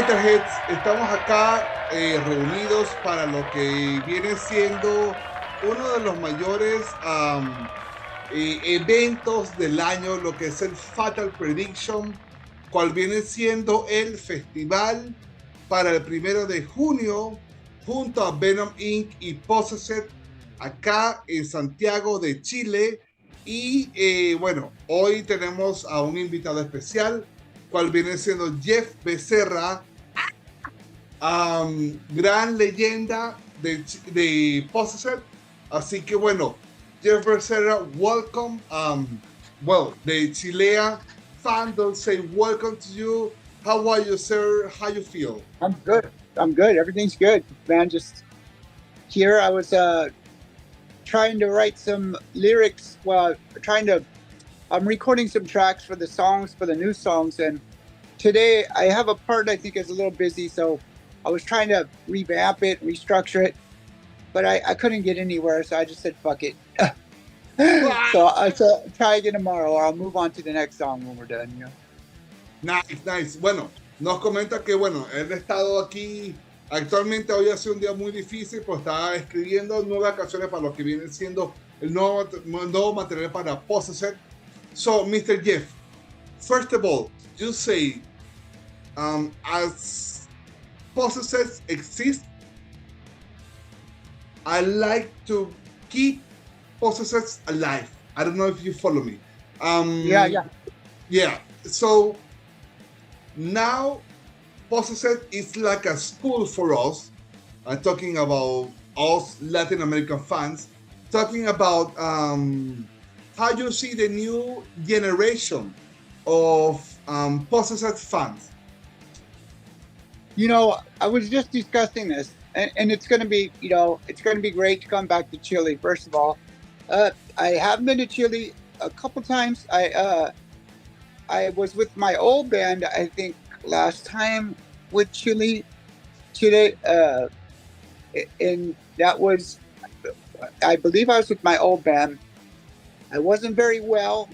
Metalheads, estamos acá reunidos para lo que viene siendo uno de los mayores eventos del año, lo que es el Fatal Prediction, cual viene siendo el festival para el 1 de junio, junto a Venom Inc. y Possessed, acá en Santiago de Chile. Y bueno, hoy tenemos a un invitado especial, cual viene siendo Jeff Becerra, gran leyenda de Possessed. Así que bueno, Jeff Becerra, welcome. Well, the Chilean fandom say welcome to you. How are you, sir? How you feel? I'm good. Everything's good, man. Just here, I was trying to write some lyrics. Well, I'm recording some tracks for the songs, for the new songs. And today I have a part I think is a little busy. So I was trying to revamp it, restructure it, but I couldn't get anywhere. So I just said, fuck it. So I'll try again tomorrow, or I'll move on to the next song when we're done, you know. Nice. Bueno, nos comenta que bueno, él ha estado aquí. Actualmente hoy ha sido un día muy difícil, pues está escribiendo nuevas canciones para lo que viene siendo el nuevo material para Possessed. So, Mr. Jeff, first of all, you say, as Possessed exists, I like to keep Possessed alive. I don't know if you follow me. Yeah. So now Possessed is like a school for us. I'm talking about us Latin American fans, talking about how you see the new generation of Possessed fans. You know, I was just discussing this, and it's going to be, you know, it's going to be great to come back to Chile. First of all, I have been to Chile a couple times. I was with my old band, I think, last time with Chile, and that was, I believe I was with my old band. I wasn't very well,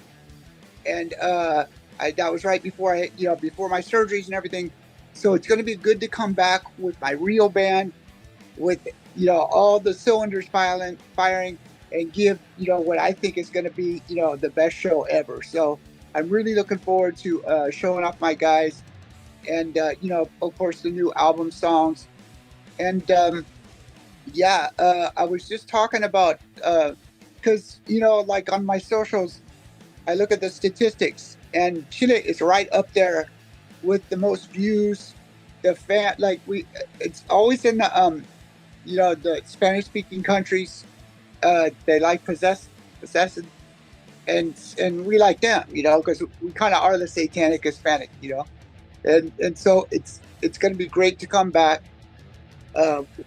and that was right before before my surgeries and everything. So it's going to be good to come back with my real band, with all the cylinders firing, and give what I think is going to be the best show ever. So I'm really looking forward to showing off my guys, and of course the new album songs. And I was just talking about because like on my socials, I look at the statistics, and Chile is right up there with the most views. It's always in the the Spanish speaking countries. They like possessed, and we like them, because we kind of are the satanic Hispanic, and so it's going to be great to come back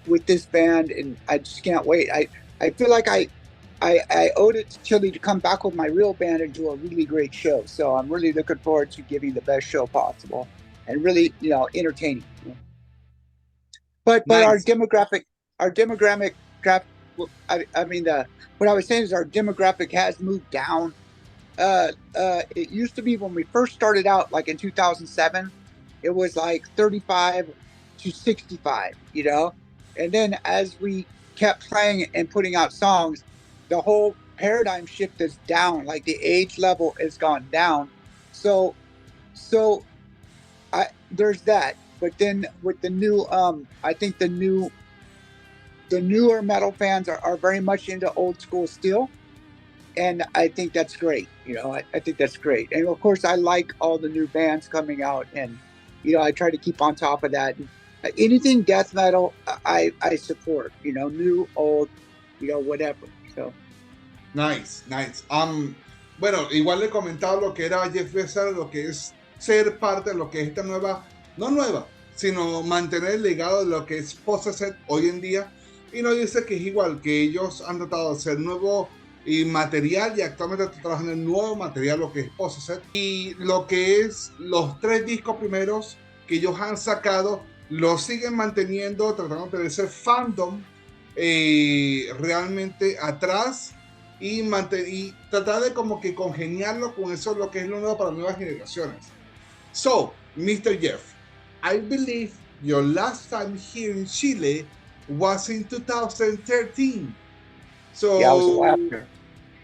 with this band, and I just can't wait. I feel like I owed it to Chile to come back with my real band and do a really great show. So I'm really looking forward to giving the best show possible and really entertaining. But Nice. our demographic. What I was saying is our demographic has moved down. It used to be when we first started out, like in 2007, it was like 35 to 65, and then as we kept playing and putting out songs, the whole paradigm shift is down. Like the age level has gone down. So there's that. But then with the new, I think the newer metal fans are very much into old school still. And I think that's great. I think that's great. And of course I like all the new bands coming out, and, I try to keep on top of that. And anything death metal, I support, new, old, whatever. So. Nice. Bueno, igual le he comentado lo que era Jeff Becerra, lo que es ser parte de lo que es esta no nueva, sino mantener el legado de lo que es Possessed hoy en día. Y nos dice que es igual, que ellos han tratado de hacer nuevo material, y actualmente están trabajando en nuevo material, lo que es Possessed. Y lo que es los 3 discos primeros que ellos han sacado, lo siguen manteniendo, tratando de tener ese fandom realmente atrás, y tratar de como que congeniarlo con eso, lo que es lo nuevo para nuevas generaciones. So, Mr. Jeff, I believe your last time here in Chile was in 2013. So Yeah, it was a while ago.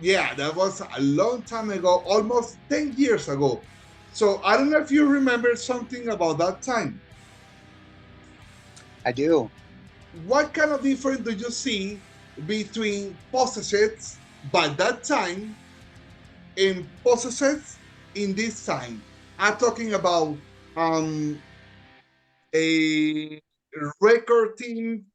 yeah, that was a long time ago, almost 10 years ago. So I don't know if you remember something about that time. I do. What kind of difference do you see between Possessed by that time and Possessed in this time? I'm talking about a record team,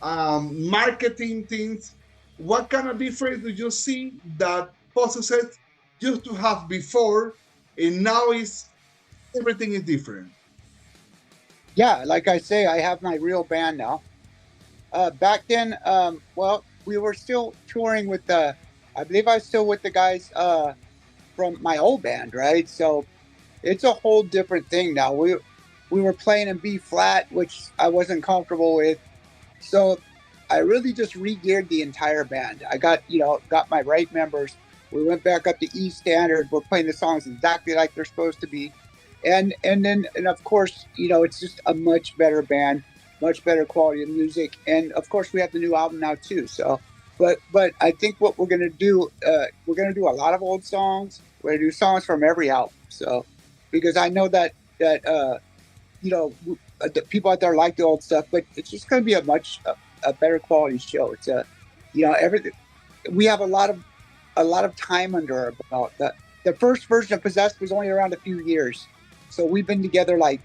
marketing things. What kind of difference do you see that Possessed used to have before, and now is everything is different? Yeah, like I say, I have my real band now. Back then, well, we were still touring with the. I believe I was still with the guys from my old band, right? So it's a whole different thing now. We were playing in B flat, which I wasn't comfortable with. So I really just re-geared the entire band. I got my right members. We went back up to E standard. We're playing the songs exactly like they're supposed to be, and of course, it's just a much better band, much better quality of music, and of course we have the new album now too. So, but I think what we're gonna do, we're gonna do a lot of old songs. We're gonna do songs from every album. So, because I know that the people out there like the old stuff, but it's just gonna be a much a better quality show. It's everything. We have a lot of time under our belt. The first version of Possessed was only around a few years, so we've been together like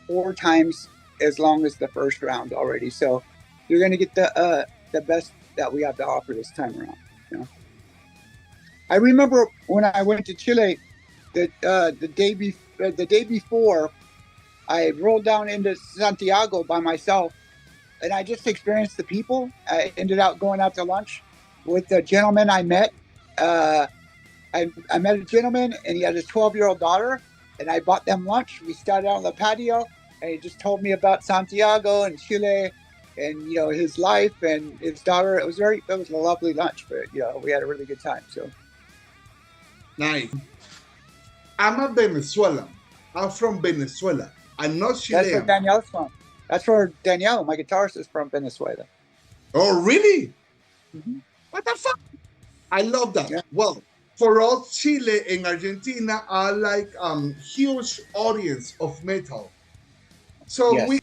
4 times as long as the first round already. So you're gonna get the best that we have to offer this time around. I remember when I went to Chile, the day before, I rolled down into Santiago by myself, and I just experienced the people. I ended up going out to lunch with the gentleman I met. I met a gentleman, and he had his 12-year-old daughter, and I bought them lunch. We started out on the patio, and he just told me about Santiago and Chile, and his life and his daughter. It was a lovely lunch, but we had a really good time. So nice. I'm a Venezuelan. I'm from Venezuela. I'm not Chilean. That's where Danielle's from. That's where Danielle, my guitarist, is from Venezuela. Oh, really? Mm-hmm. What the fuck? I love that. Yeah. Well, for us, Chile and Argentina are like huge audience of metal. So yes.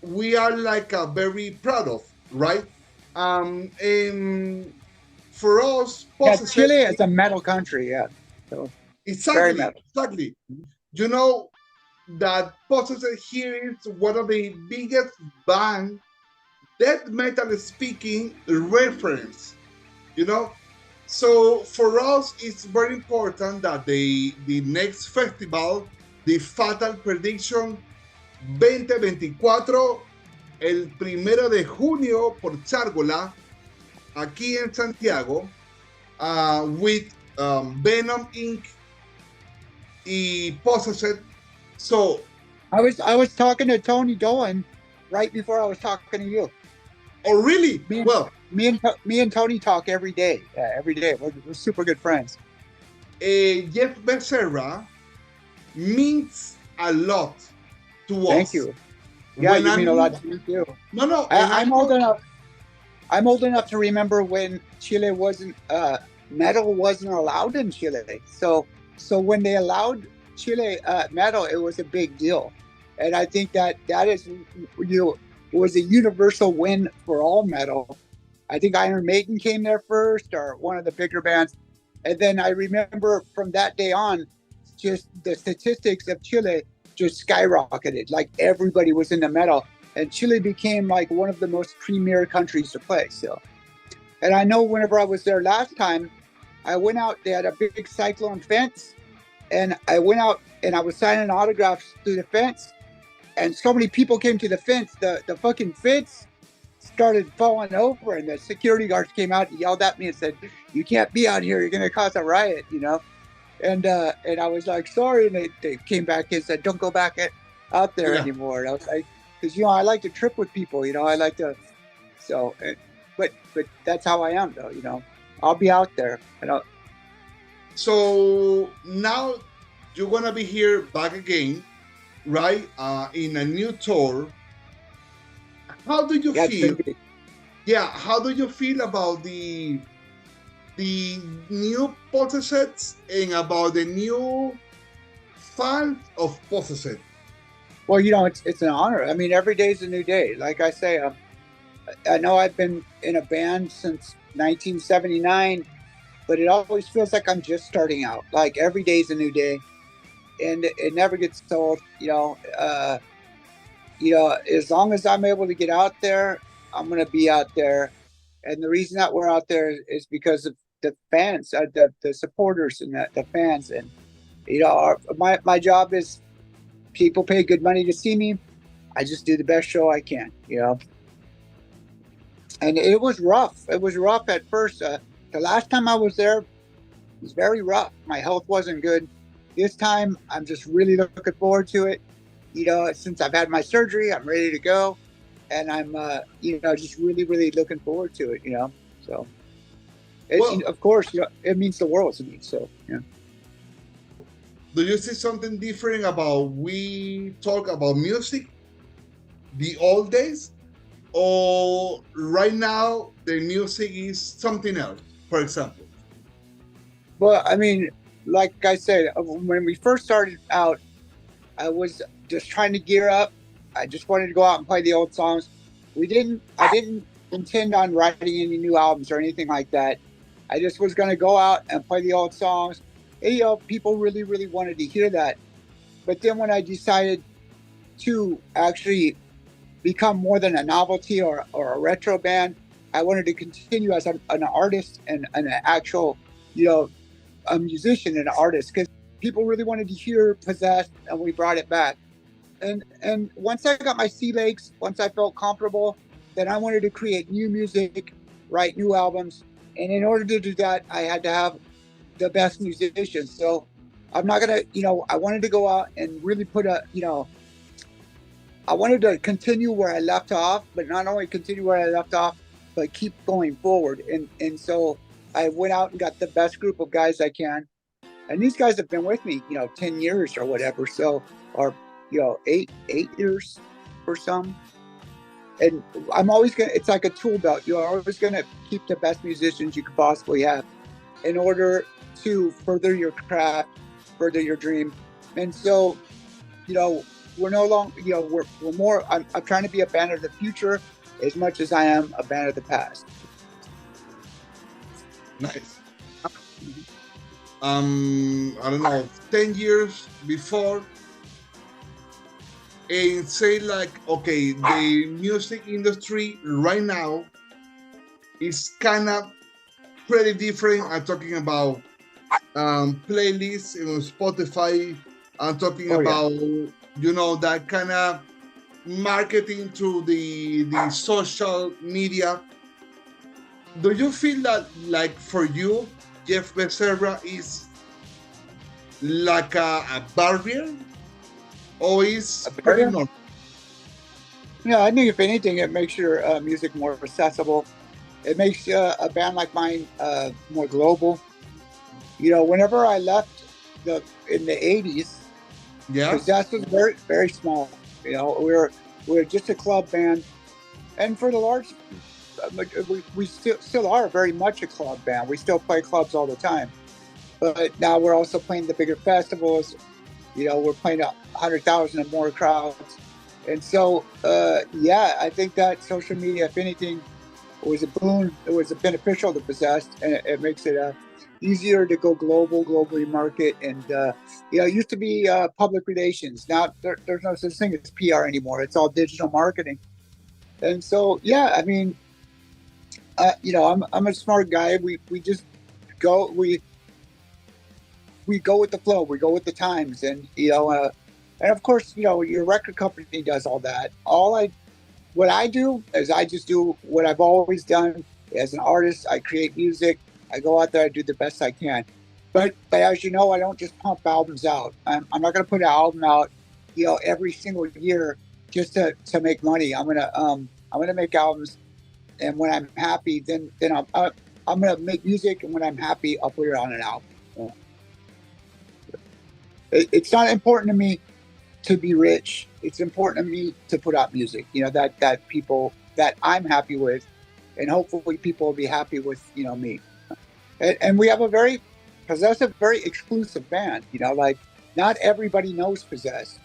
we are like very proud of, right? And for us, Chile is a metal country, yeah. So exactly. You know that Possessed here is one of the biggest band death metal speaking reference. So for us, it's very important that the next festival, the Fatal Prediction 2024, el 1 de junio por Chárgola, aquí en Santiago, with Venom Inc. y Possessed. So I was talking to Tony Dolan right before I was talking to you. Oh, really? Me and Tony talk every day. Every day. We're super good friends. Jeff Becerra means a lot to us. Thank you. Yeah, you mean a lot to me too. No. I'm old enough. I'm old enough to remember when Chile wasn't metal wasn't allowed in Chile. So when they allowed Chile metal, it was a big deal, and I think that is was a universal win for all metal. I think Iron Maiden came there first, or one of the bigger bands, and then I remember from that day on, just the statistics of Chile just skyrocketed. Like everybody was into metal, and Chile became like one of the most premier countries to play. So, and I know whenever I was there last time, I went out. They had a big cyclone fence, and I went out and I was signing autographs through the fence. And so many people came to the fence, the fucking fence started falling over, and the security guards came out and yelled at me and said, "You can't be out here, you're going to cause a riot," And I was like, sorry. And they came back and said, "Don't go back out there anymore." And I was like, because, I like to trip with people, I like to, so, but that's how I am though, I'll be out there. So now you're going to be here back again right? In a new tour. How do you feel? Yeah, how do you feel about the new Possessed and about the new fans of Possessed? Well, it's an honor. I mean, every day is a new day. Like I say, I know I've been in a band since 1979, but it always feels like I'm just starting out. Like every day is a new day, and it never gets old. As long as I'm able to get out there, I'm going to be out there. And the reason that we're out there is because of the fans, the supporters, and the fans. And my job is, people pay good money to see me. I just do the best show I can. And it was rough. It was rough at first. The last time I was there, it was very rough. My health wasn't good. This time, I'm just really looking forward to it. Since I've had my surgery, I'm ready to go, and I'm, just really, really looking forward to it. So, of course, it means the world to me. So, yeah. Do you see something different about we talk about music, the old days, or right now the music is something else? For example. Well, I mean, like I said, when we first started out, I was just trying to gear up. I just wanted to go out and play the old songs. I didn't intend on writing any new albums or anything like that. I just was going to go out and play the old songs. And, people really, really wanted to hear that. But then when I decided to actually become more than a novelty or a retro band, I wanted to continue as an artist and an actual, a musician and an artist, because people really wanted to hear Possessed, and we brought it back. And once I got my sea legs, once I felt comfortable, then I wanted to create new music, write new albums. And in order to do that, I had to have the best musicians. So I'm not going to, I wanted to go out and really I wanted to continue where I left off, but not only continue where I left off, but keep going forward. And so I went out and got the best group of guys I can. And these guys have been with me, 10 years or whatever. So, or, 8 years for some. And I'm always it's like a tool belt. You're always going to keep the best musicians you could possibly have in order to further your craft, further your dream. And so, we're no longer, we're more, I'm trying to be a band of the future as much as I am a band of the past. Nice. I don't know, 10 years before, and say like, okay, the music industry right now is kind of pretty different. I'm talking about playlists on Spotify. I'm talking about, that kind of marketing through the social media. Do you feel that, like, for you, Jeff Becerra is like a barrier, or is pretty normal? Yeah, I think if anything, it makes your music more accessible. It makes a band like mine more global. Whenever I left in the 80s, Possessed was very, very small. We were just a club band, and for the large, we still are very much a club band. We still play clubs all the time, but now we're also playing the bigger festivals. We're playing 100,000 and more crowds, and so I think that social media, if anything, was a boon. It was beneficial to Possessed, and it makes it easier to go globally market. And it used to be public relations. Now there's no such thing as PR anymore. It's all digital marketing. And so I mean, I'm a smart guy. We just go we go with the flow. We go with the times, and and of course your record company does all that. What I do is I just do what I've always done as an artist. I create music. I go out there, I do the best I can. But as you know, I don't just pump albums out. I'm not going to put an album out, every single year just to make money. I'm gonna make albums, and when I'm happy, then I'm gonna make music, and when I'm happy, I'll put it on an album. It's not important to me to be rich. It's important to me to put out music, that people that I'm happy with, and hopefully people will be happy with, me. And we have a very possessive, very exclusive band, like not everybody knows Possessed,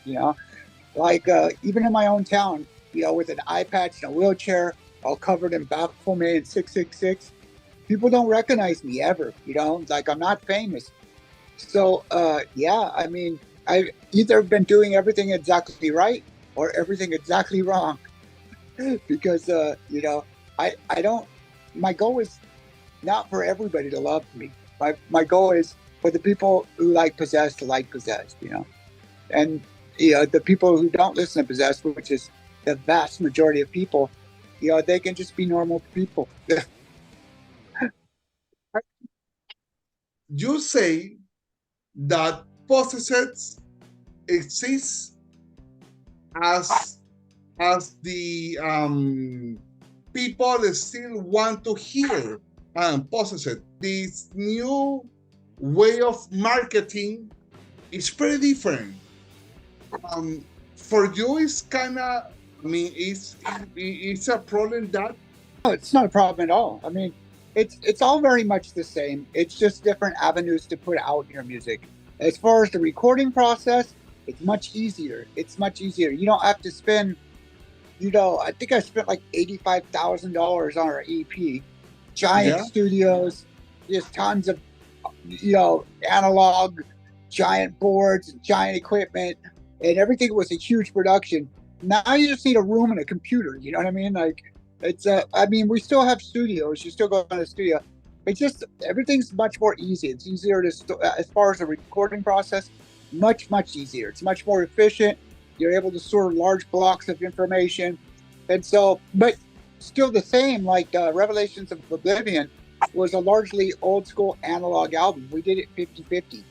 like even in my own town, with an eye patch and a wheelchair, all covered in Baphomet and 666, people don't recognize me ever, like I'm not famous. So, I mean, I've either been doing everything exactly right or everything exactly wrong because, I don't, my goal is not for everybody to love me. My goal is for the people who like Possessed to like Possessed, and, the people who don't listen to Possessed, which is the vast majority of people, they can just be normal people. You say that Possessed exists as the people still want to hear Possessed. This new way of marketing is pretty different. For you, it's kind of, I mean, it's a problem that. No, it's not a problem at all. I mean, it's all very much the same. It's just different avenues to put out your music. As far as the recording process, it's much easier. You don't have to spend, I think I spent like $85,000 on our EP. Giant studios, just tons of, analog, giant boards, and giant equipment, and everything was a huge production. Now you just need a room and a computer. You know what I mean? Like, it's I mean, we still have studios. You still go to the studio. It's just everything's much more easy. It's easier to as far as the recording process, much easier. It's much more efficient. You're able to store large blocks of information, and so, but still the same. Like Revelations of Oblivion was a largely old school analog album. We did it 50-50.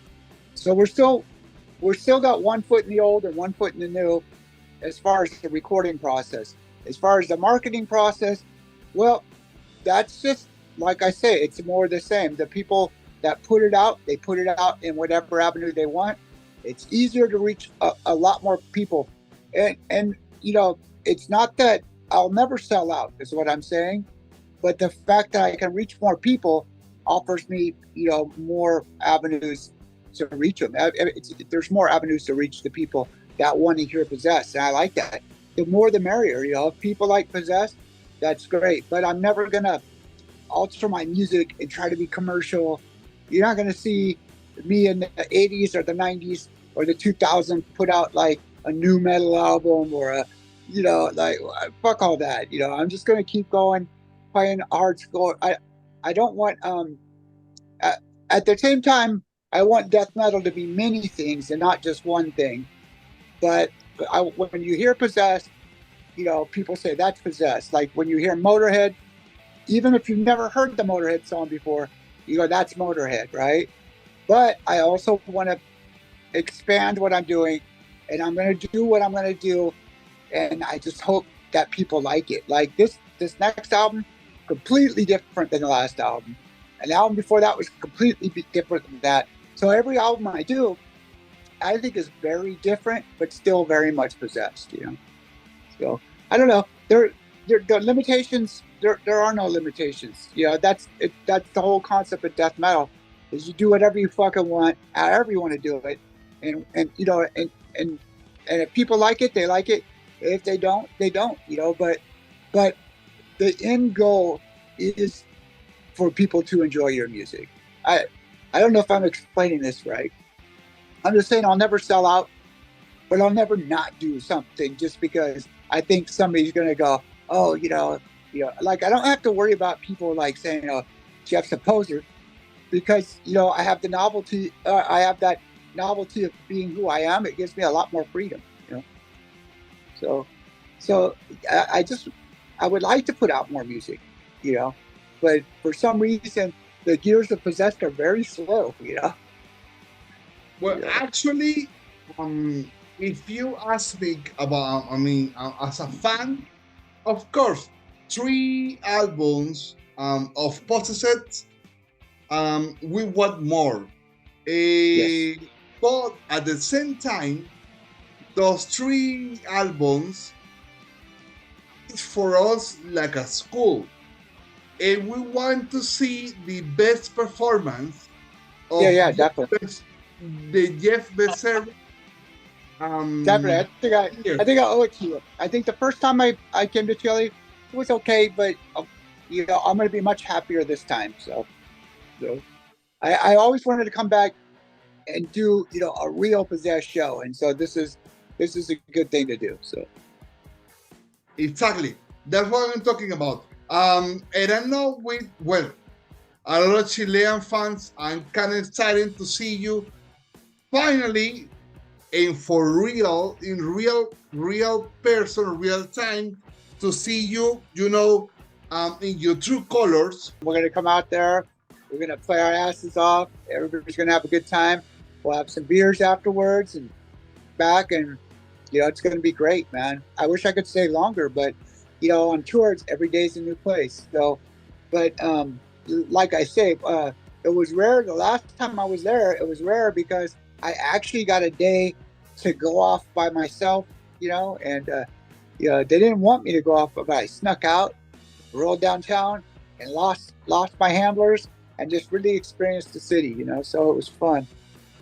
So we're still got one foot in the old and one foot in the new as far as the recording process. As far as the marketing process, well, that's just, like I say, it's more the same. The people that put it out, they put it out in whatever avenue they want. It's easier to reach a lot more people. And it's not that I'll never sell out, is what I'm saying. But the fact that I can reach more people offers me, more avenues to reach them. There's more avenues to reach the people that want to hear Possessed, and I like that. The more the merrier, if people like Possessed, that's great. But I'm never gonna alter my music and try to be commercial. You're not gonna see me in the 80s or the 90s or the 2000s put out like a new metal album or a, like fuck all that. I'm just gonna keep going, playing hard school. I don't want at the same time I want death metal to be many things and not just one thing. But when you hear Possessed, people say that's Possessed. Like when you hear Motorhead, even if you've never heard the Motorhead song before, you go, that's Motorhead, right? But I also want to expand what I'm doing, and I'm going to do what I'm going to do, and I just hope that people like it. Like this next album, completely different than the last album. An album before that was completely different than that. So every album I do, I think is very different, but still very much Possessed, So I don't know. There limitations. There are no limitations. That's the whole concept of death metal, is you do whatever you fucking want, however you want to do it, and if people like it, they like it. If they don't, they don't. But the end goal is for people to enjoy your music. I don't know if I'm explaining this right. I'm just saying I'll never sell out, but I'll never not do something just because I think somebody's going to go, oh, like I don't have to worry about people like saying, oh, Jeff's a poser, because, I have the novelty. I have that novelty of being who I am. It gives me a lot more freedom, So I would like to put out more music, but for some reason, the gears of Possessed are very slow, Well, actually, if you ask me about, as a fan, of course, 3 albums of Possessed, we want more. Yes. But at the same time, those 3 albums is for us like a school, and we want to see the best performance of definitely. the Jeff Becerra. Definitely, I think I owe it to you. I think the first time I came to Chile, it was okay, but you know, I'm going to be much happier this time. So I always wanted to come back and do, you know, a real possessed show, and so this is a good thing to do. So exactly, that's what I'm talking about. And I know a lot of Chilean fans, I'm kind of excited to see you finally and for real, in real person, real time, to see you, you know, in your true colors. We're going to come out there. We're going to play our asses off. Everybody's going to have a good time. We'll have some beers afterwards and back, and, you know, it's going to be great, man. I wish I could stay longer, but, you know, on tours, every day's a new place. So, but like I say, it was rare. The last time I was there, it was rare because I actually got a day to go off by myself, you know, and, you know, they didn't want me to go off, but I snuck out, rolled downtown, and lost my handlers and just really experienced the city, you know, so it was fun.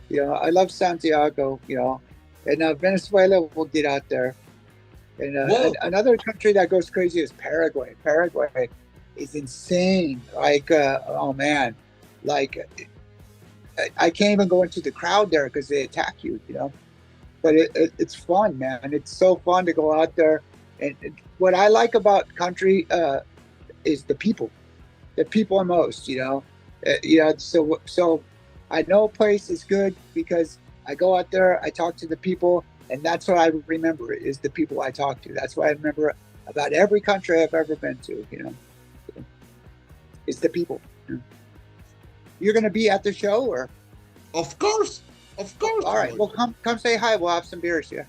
You know, I love Santiago, you know, and Venezuela, we'll get out there. And another country that goes crazy is Paraguay. Paraguay is insane. Like, oh man, like I can't even go into the crowd there because they attack you, you know. But it's fun, man. It's so fun to go out there. And what I like about country is the people most, you know. You know, so I know a place is good because I go out there, I talk to the people, and that's what I remember is the people I talk to. That's what I remember about every country I've ever been to, you know. So, it's the people. You're going to be at the show, or? Of course. All right. Well, come say hi. We'll have some beers. Yeah.